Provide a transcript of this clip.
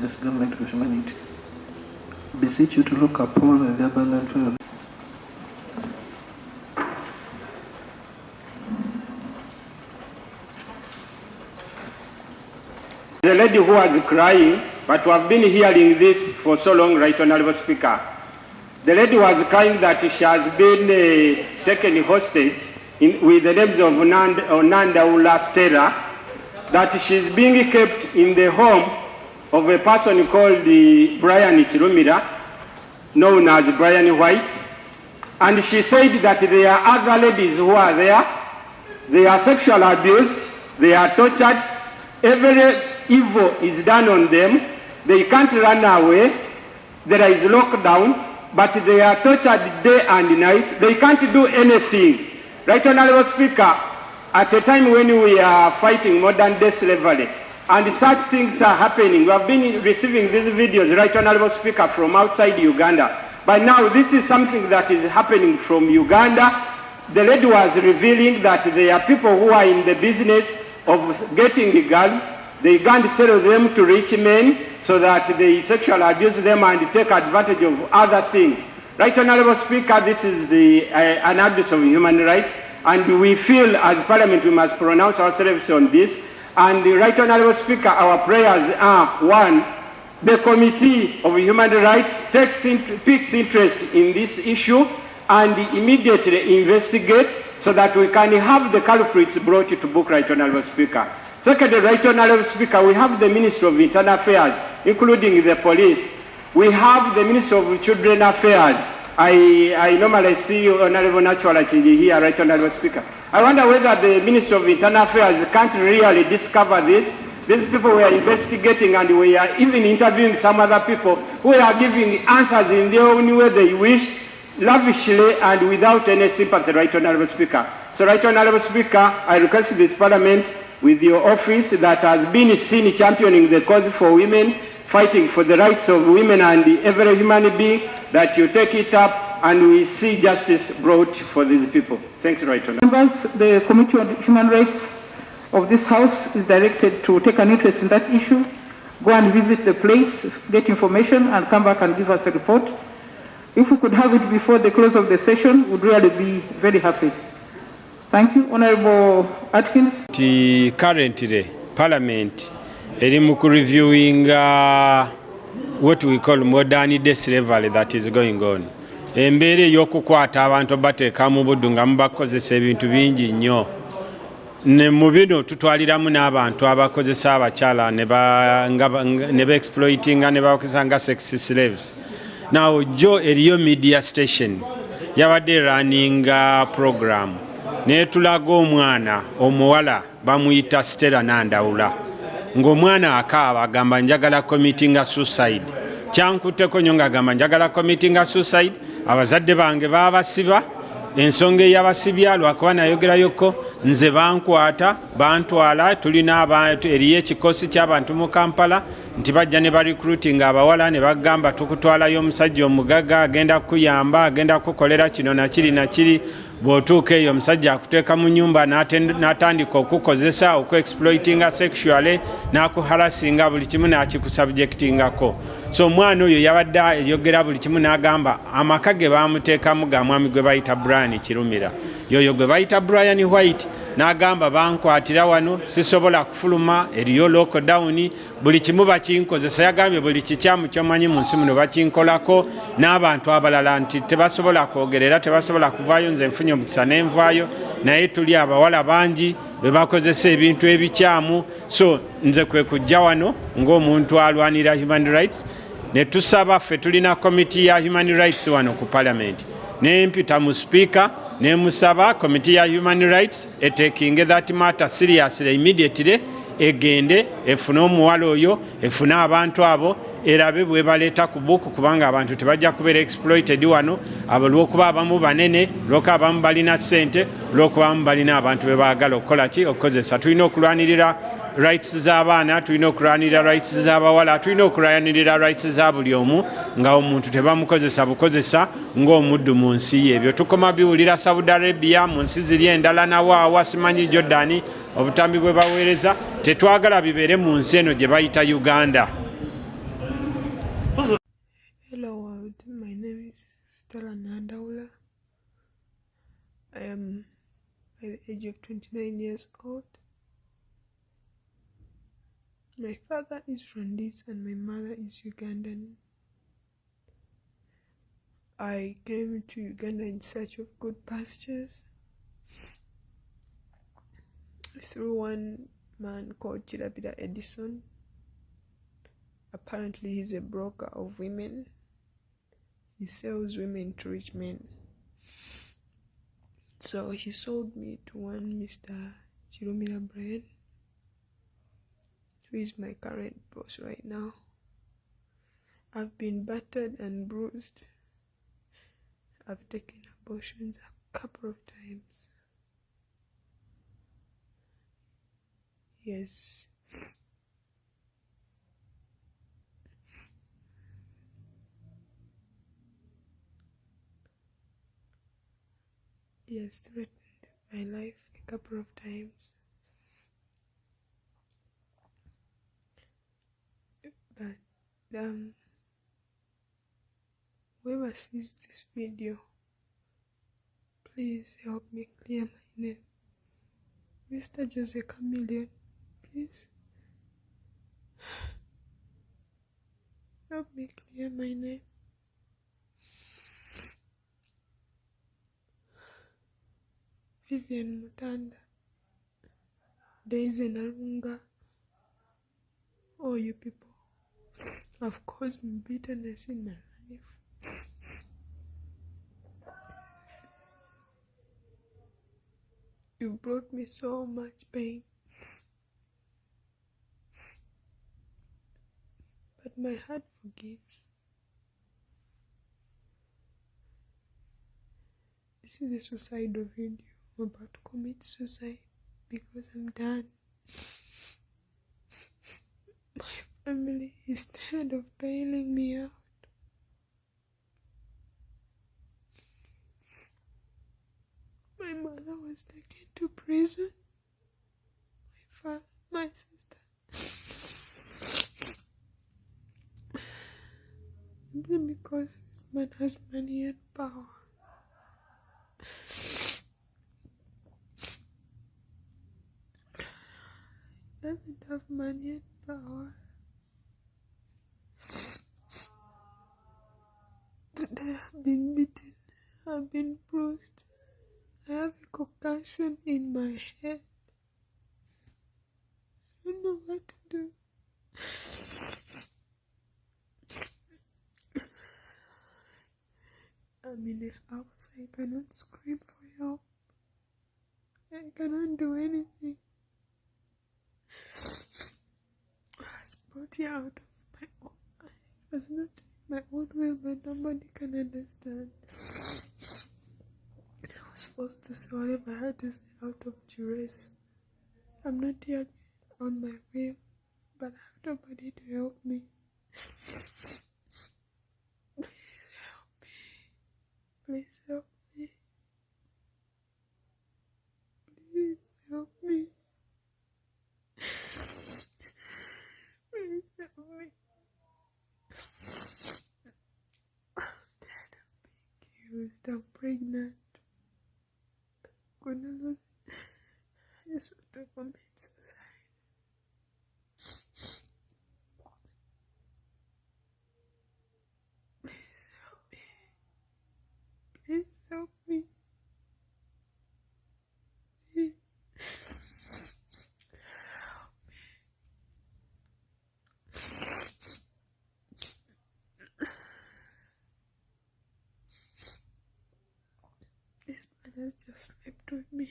this government of humanity. Beseech you to look upon the abandoned children. The lady who was crying, but we have been hearing this for so long, Right Honorable Speaker. The lady was crying that she has been taken hostage with the names of Nandaula Stella, that she's being kept in the home of a person called Brian Chirumira, known as Brian White. And she said that there are other ladies who are there. They are sexually abused, they are tortured, every evil is done on them. They can't run away. There is lockdown, but they are tortured day and night. They can't do anything. Right Honorable Speaker, at a time when we are fighting modern day slavery, and such things are happening, we have been receiving these videos, Right Honorable Speaker, from outside Uganda. But now this is something that is happening from Uganda. The lady was revealing that there are people who are in the business of getting the girls. They can't sell them to rich men so that they sexually abuse them and take advantage of other things. Right Honorable Speaker, this is an abuse of human rights, and we feel as Parliament we must pronounce ourselves on this. And Right Honorable Speaker, our prayers are, one, the Committee of Human Rights picks interest in this issue and immediately investigate so that we can have the culprits brought to book, Right Honorable Speaker. Secondly, Right Honorable Speaker, we have the Ministry of Internal Affairs, including the police. We have the Ministry of Children Affairs. I normally see Honorable Natural here, Right Honorable Speaker. I wonder whether the Ministry of Internal Affairs can't really discover this. These people were investigating, and we are even interviewing some other people who are giving answers in their own way they wish, lavishly and without any sympathy, Right Honorable Speaker. So, Right Honorable Speaker, I request this Parliament, with your office that has been seen championing the cause for women, fighting for the rights of women and every human being, that you take it up and we see justice brought for these people. Thanks, Right Honorable. Members, the Committee on Human Rights of this House is directed to take an interest in that issue, go and visit the place, get information, and come back and give us a report. If we could have it before the close of the session, we'd really be very happy. Thank you. Honorable Atkins. Currently, Parliament is reviewing what we call modern day slavery that is going on. Embere yokukwata abantu bateeka mu buddu nga mubakozesa ebintu bingi nnyo. Ne mu bino tutwaliramu n'abantu abakozesa abakyala ne ba-exploitinga ne bakozesa nga sex slaves. Now, Joe eriyo media station yabadde running program. Ne tulaga omwana omuwala bamuyita Stella Nandawula ng'omwana akaaba agamba njagala committing suicide. Kyankutteko nnyo ng'agamba njagala committing suicide. Abazadde bange baabasiba, ensonga eyabasibya lwakuba nayogerayoko nze bankwata bantwala. Tulina abantu eriyo ekikosi ky'abantu mu Kampala nti bajja ne recruiting abawala ne bagamba tukutwalayo omusajja omugaga agenda kukuyamba, agenda kukolera kino na kiri. Bw'otuuka eyo omusajja akuteeka mu nnyumba n'atandika okukozesa oku-exploitinga sexually n'akuharasinga buli kimu n'akikusubjectingako. So omwana oyo yabadde ayogera buli kimu n'agamba amaka ge baamuteekamu ga mwami gwe bayita Brian Chirumira. Yoyo gwe bayita Brian White n'agamba bankwatira wano sisobola kufuluma, eriyo lockdown, buli kimu bakinkozesa. Yagambye buli kikyamu ky'omanyi mu nsi muno bakinkolako, n'abantu abalala nti tebasobola kwogerera, tebasobola kuvaayo. Nze nfunye omukisa n'envaayo, naye tuli abawala bangi be bakozesa ebintu ebikyamu. So nze kwe kujja wano ng'omuntu alwanira human rights, ne tusaba ffe tulina committee ya human rights wano ku Parliament, ne mpita mu speaker ne musaba committee ya human rights taking that matter seriously immediately, egende efune omuwala oyo, efune abantu abo, erabe bwe baleeta ku buku, kubanga abantu tebajja kubeera exploited wano lw'okuba abamu banene, lw'okuba abamu balina ssente, lw'okuba abamu balina abantu be baagala okukola ki okukozesa. Tulina okulwanirira rights z'abaana, tulina okulwanirira rights z'abawala, tulina okulwanirira rights za buli omu, nga omuntu tebamukozesa bukozesa ng'omuddu mu nsi ye. Ebyo tukoma biwulira Saudi Arabia, mu nsi ziri endala nawo simanyi Jordan obutambi bwe baweereza. Tetwagala bibeere mu nsi eno gye bayita Uganda. Stella Nandaula. I am by the age of 29 years old. My father is Rwandese and my mother is Ugandan. I came to Uganda in search of good pastures through one man called Chirabira Edison. Apparently he's a broker of women. He sells women to rich men. So he sold me to one Mr. Chirumira Brian, who is my current boss right now. I've been battered and bruised. I've taken abortions a couple of times. Yes. He has threatened my life a couple of times. But whoever sees this video, please help me clear my name. Mr. Jose Chameleon, please help me clear my name. Vivian Mutanda, Daisy Narunga, all you people have caused me bitterness in my life. You brought me so much pain, but my heart forgives. This is a suicidal video. I'm about to commit suicide because I'm done. My family is tired of bailing me out. My mother was taken to prison. My father, my sister. Simply because this man has money and power. He doesn't have money and power. Today I've been beaten. I've been bruised. I have a concussion in my head. I don't know what to do. I'm in a house. I cannot scream for help. I cannot do anything. I was brought here out of my own mind. It was not my own will, but nobody can understand. I was forced to say whatever I had to say out of duress. I'm not here on my will, but I have nobody to help me. Please help me. Please help me. Please help me. Please help me. I'm dead. I'm being used. I'm pregnant. I'm gonna lose it. I just want to commit suicide. Please help me. Please help me. Please help me. This man has just slept with me.